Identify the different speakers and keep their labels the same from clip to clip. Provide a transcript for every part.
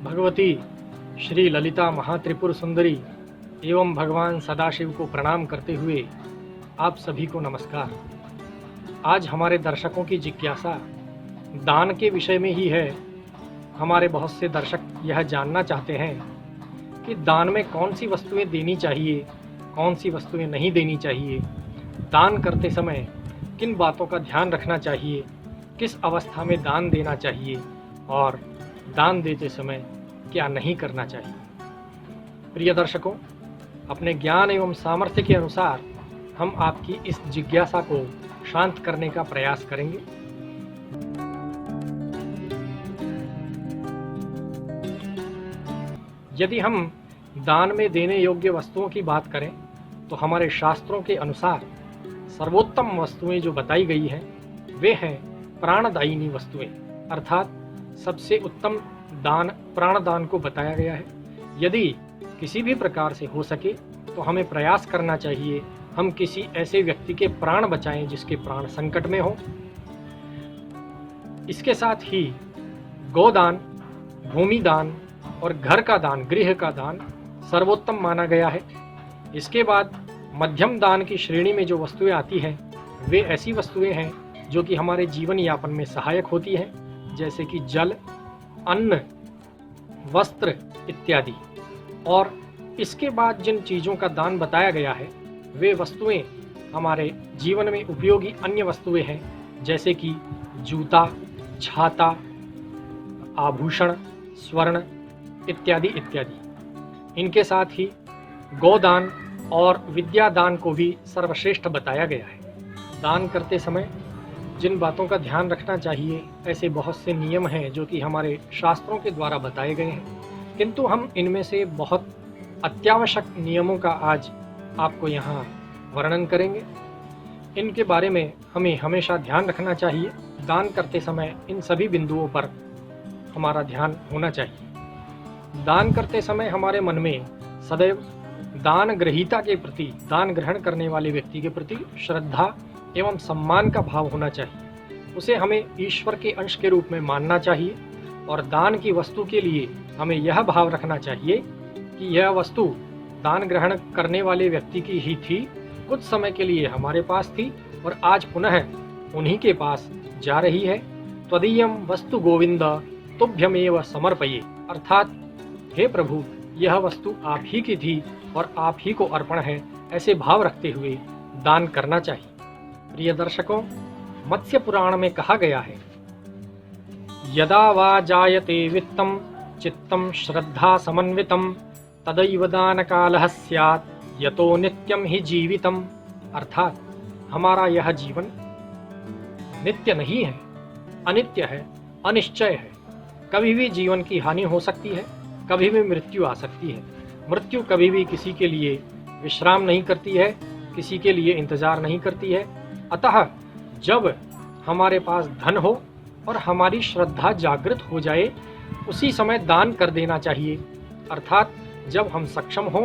Speaker 1: भगवती श्री ललिता महात्रिपुर सुंदरी एवं भगवान सदाशिव को प्रणाम करते हुए आप सभी को नमस्कार। आज हमारे दर्शकों की जिज्ञासा दान के विषय में ही है। हमारे बहुत से दर्शक यह जानना चाहते हैं कि दान में कौन सी वस्तुएं देनी चाहिए, कौन सी वस्तुएं नहीं देनी चाहिए, दान करते समय किन बातों का ध्यान रखना चाहिए, किस अवस्था में दान देना चाहिए और दान देते समय क्या नहीं करना चाहिए। प्रिय दर्शकों, अपने ज्ञान एवं सामर्थ्य के अनुसार हम आपकी इस जिज्ञासा को शांत करने का प्रयास करेंगे। यदि हम दान में देने योग्य वस्तुओं की बात करें तो हमारे शास्त्रों के अनुसार सर्वोत्तम वस्तुएं जो बताई गई हैं वे हैं प्राणदायिनी वस्तुएं, अर्थात सबसे उत्तम दान प्राणदान को बताया गया है। यदि किसी भी प्रकार से हो सके तो हमें प्रयास करना चाहिए हम किसी ऐसे व्यक्ति के प्राण बचाएं जिसके प्राण संकट में हो। इसके साथ ही गोदान, भूमि दान और घर का दान, गृह का दान सर्वोत्तम माना गया है। इसके बाद मध्यम दान की श्रेणी में जो वस्तुएं आती हैं वे ऐसी वस्तुएं हैं जो कि हमारे जीवन यापन में सहायक होती हैं, जैसे कि जल, अन्न, वस्त्र इत्यादि। और इसके बाद जिन चीज़ों का दान बताया गया है वे वस्तुएं हमारे जीवन में उपयोगी अन्य वस्तुएं हैं, जैसे कि जूता, छाता, आभूषण, स्वर्ण इत्यादि इत्यादि। इनके साथ ही गोदान और विद्यादान को भी सर्वश्रेष्ठ बताया गया है। दान करते समय जिन बातों का ध्यान रखना चाहिए, ऐसे बहुत से नियम हैं जो कि हमारे शास्त्रों के द्वारा बताए गए हैं, किंतु हम इनमें से बहुत अत्यावश्यक नियमों का आज आपको यहाँ वर्णन करेंगे। इनके बारे में हमें हमेशा ध्यान रखना चाहिए। दान करते समय इन सभी बिंदुओं पर हमारा ध्यान होना चाहिए। दान करते समय हमारे मन में सदैव दान ग्रहीता के प्रति, दान ग्रहण करने वाले व्यक्ति के प्रति श्रद्धा एवं सम्मान का भाव होना चाहिए। उसे हमें ईश्वर के अंश के रूप में मानना चाहिए और दान की वस्तु के लिए हमें यह भाव रखना चाहिए कि यह वस्तु दान ग्रहण करने वाले व्यक्ति की ही थी, कुछ समय के लिए हमारे पास थी और आज पुनः उन्हीं के पास जा रही है। त्वदीयम वस्तु गोविंद तुभ्यमेव समर्पये, अर्थात हे प्रभु, यह वस्तु आप ही की थी और आप ही को अर्पण है, ऐसे भाव रखते हुए दान करना चाहिए। प्रिय दर्शकों, मत्स्य पुराण में कहा गया है, यदा वा जायते वित्तम चित्तम श्रद्धा समन्वितम तदैव दान कालः स्यात् यतो नित्यम ही जीवितम, अर्थात हमारा यह जीवन नित्य नहीं है, अनित्य है, अनिश्चय है। कभी भी जीवन की हानि हो सकती है, कभी भी मृत्यु आ सकती है। मृत्यु कभी भी किसी के लिए विश्राम नहीं करती है, किसी के लिए इंतजार नहीं करती है। अतः जब हमारे पास धन हो और हमारी श्रद्धा जागृत हो जाए, उसी समय दान कर देना चाहिए। अर्थात जब हम सक्षम हो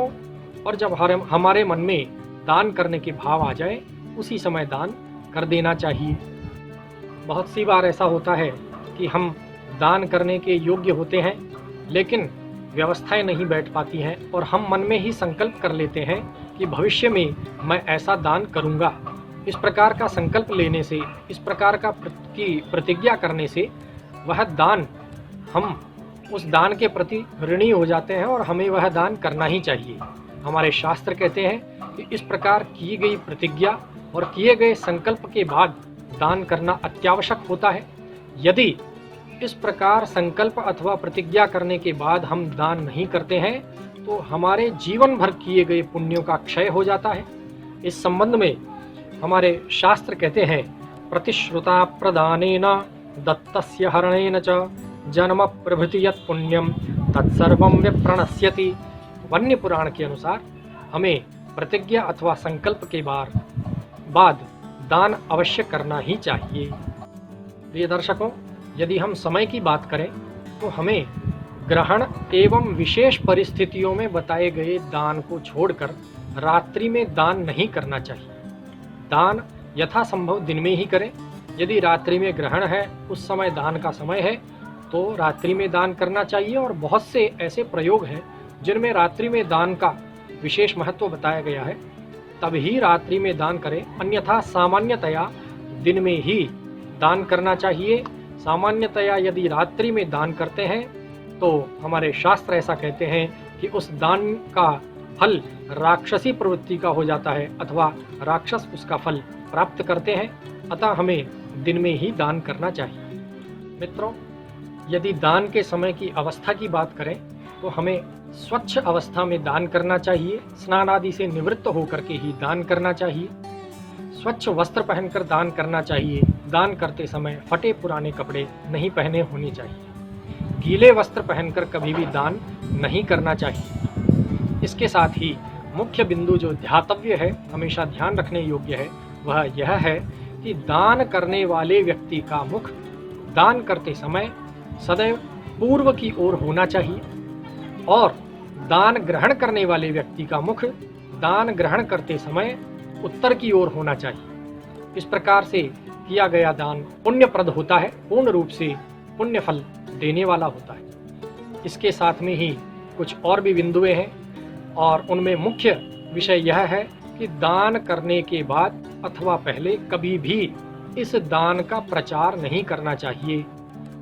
Speaker 1: और जब हमारे मन में दान करने के भाव आ जाए, उसी समय दान कर देना चाहिए। बहुत सी बार ऐसा होता है कि हम दान करने के योग्य होते हैं, लेकिन व्यवस्थाएं नहीं बैठ पाती हैं और हम मन में ही संकल्प कर लेते हैं कि भविष्य में मैं ऐसा दान करूंगा। इस प्रकार का संकल्प लेने से, इस प्रकार का प्रतिज्ञा करने से वह दान, हम उस दान के प्रति ऋणी हो जाते हैं और हमें वह दान करना ही चाहिए। हमारे शास्त्र कहते हैं कि इस प्रकार की गई प्रतिज्ञा और किए गए संकल्प के बाद दान करना अत्यावश्यक होता है। यदि इस प्रकार संकल्प अथवा प्रतिज्ञा करने के बाद हम दान नहीं करते हैं तो हमारे जीवन भर किए गए पुण्यों का क्षय हो जाता है। इस संबंध में हमारे शास्त्र कहते हैं, प्रतिश्रुता प्रदानेन दत्तस्य हरणेन च जन्म प्रभृति यत् पुण्यम तत्सर्वं विप्रणश्यति। वन्य पुराण के अनुसार हमें प्रतिज्ञा अथवा संकल्प के बाद दान अवश्य करना ही चाहिए। प्रिय दर्शकों, यदि हम समय की बात करें तो हमें ग्रहण एवं विशेष परिस्थितियों में बताए गए दान को छोड़कर रात्रि में दान नहीं करना चाहिए। दान यथासंभव दिन में ही करें। यदि रात्रि में ग्रहण है, उस समय दान का समय है, तो रात्रि में दान करना चाहिए। और बहुत से ऐसे प्रयोग हैं जिनमें रात्रि में दान का विशेष महत्व बताया गया है, तभी रात्रि में दान करें, अन्यथा सामान्यतया दिन में ही दान करना चाहिए। सामान्यतया यदि रात्रि में दान करते हैं तो हमारे शास्त्र ऐसा कहते हैं कि उस दान का फल राक्षसी प्रवृत्ति का हो जाता है अथवा राक्षस उसका फल प्राप्त करते हैं। अतः हमें दिन में ही दान करना चाहिए। मित्रों, यदि दान के समय की अवस्था की बात करें तो हमें स्वच्छ अवस्था में दान करना चाहिए। स्नान आदि से निवृत्त होकर के ही दान करना चाहिए। स्वच्छ वस्त्र पहनकर दान करना चाहिए। दान करते समय फटे पुराने कपड़े नहीं पहने होने चाहिए। गीले वस्त्र पहनकर कभी भी दान नहीं करना चाहिए। इसके साथ ही मुख्य बिंदु जो ध्यातव्य है, हमेशा ध्यान रखने योग्य है, वह यह है कि दान करने वाले व्यक्ति का मुख दान करते समय सदैव पूर्व की ओर होना चाहिए और दान ग्रहण करने वाले व्यक्ति का मुख दान ग्रहण करते समय उत्तर की ओर होना चाहिए। इस प्रकार से किया गया दान पुण्यप्रद होता है, पूर्ण रूप से पुण्य फल देने वाला होता है। इसके साथ में ही कुछ और भी बिंदुएं हैं और उनमें मुख्य विषय यह है कि दान करने के बाद अथवा पहले कभी भी इस दान का प्रचार नहीं करना चाहिए।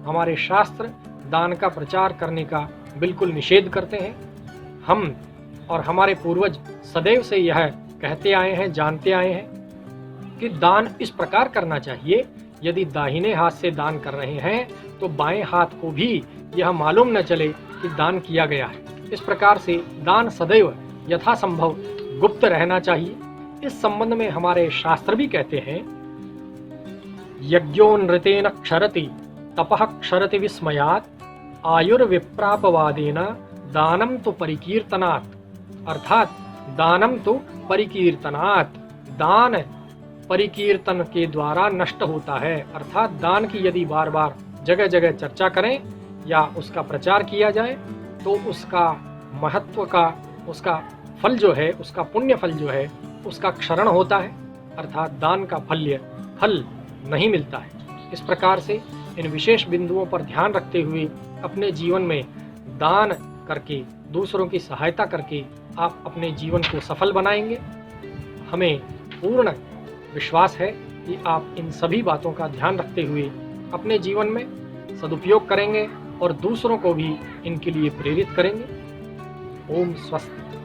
Speaker 1: हमारे शास्त्र दान का प्रचार करने का बिल्कुल निषेध करते हैं। हम और हमारे पूर्वज सदैव से यह कहते आए हैं, जानते आए हैं कि दान इस प्रकार करना चाहिए। यदि दाहिने हाथ से दान कर रहे हैं तो बाएं हाथ को भी यह मालूम न चले कि दान किया गया है। इस प्रकार से दान सदैव यथासंभव गुप्त रहना चाहिए। इस संबंध में हमारे शास्त्र भी कहते हैं, यज्ञोन्नृतेन क्षरति तपः क्षरति विस्मयात् आयुर्विप्रापवादेन दानम तो परिकीर्तनात्। अर्थात दानम तो परिकीर्तनात्, दान परिकीर्तन के द्वारा नष्ट होता है। अर्थात दान की यदि बार बार जगह जगह चर्चा करें या उसका प्रचार किया जाए तो उसका महत्व का, उसका फल जो है, उसका पुण्य फल जो है, उसका क्षरण होता है। अर्थात दान का फल नहीं मिलता है। इस प्रकार से इन विशेष बिंदुओं पर ध्यान रखते हुए अपने जीवन में दान करके, दूसरों की सहायता करके आप अपने जीवन को सफल बनाएंगे। हमें पूर्ण विश्वास है कि आप इन सभी बातों का ध्यान रखते हुए अपने जीवन में सदुपयोग करेंगे और दूसरों को भी इनके लिए प्रेरित करेंगे। ओम स्वस्ति।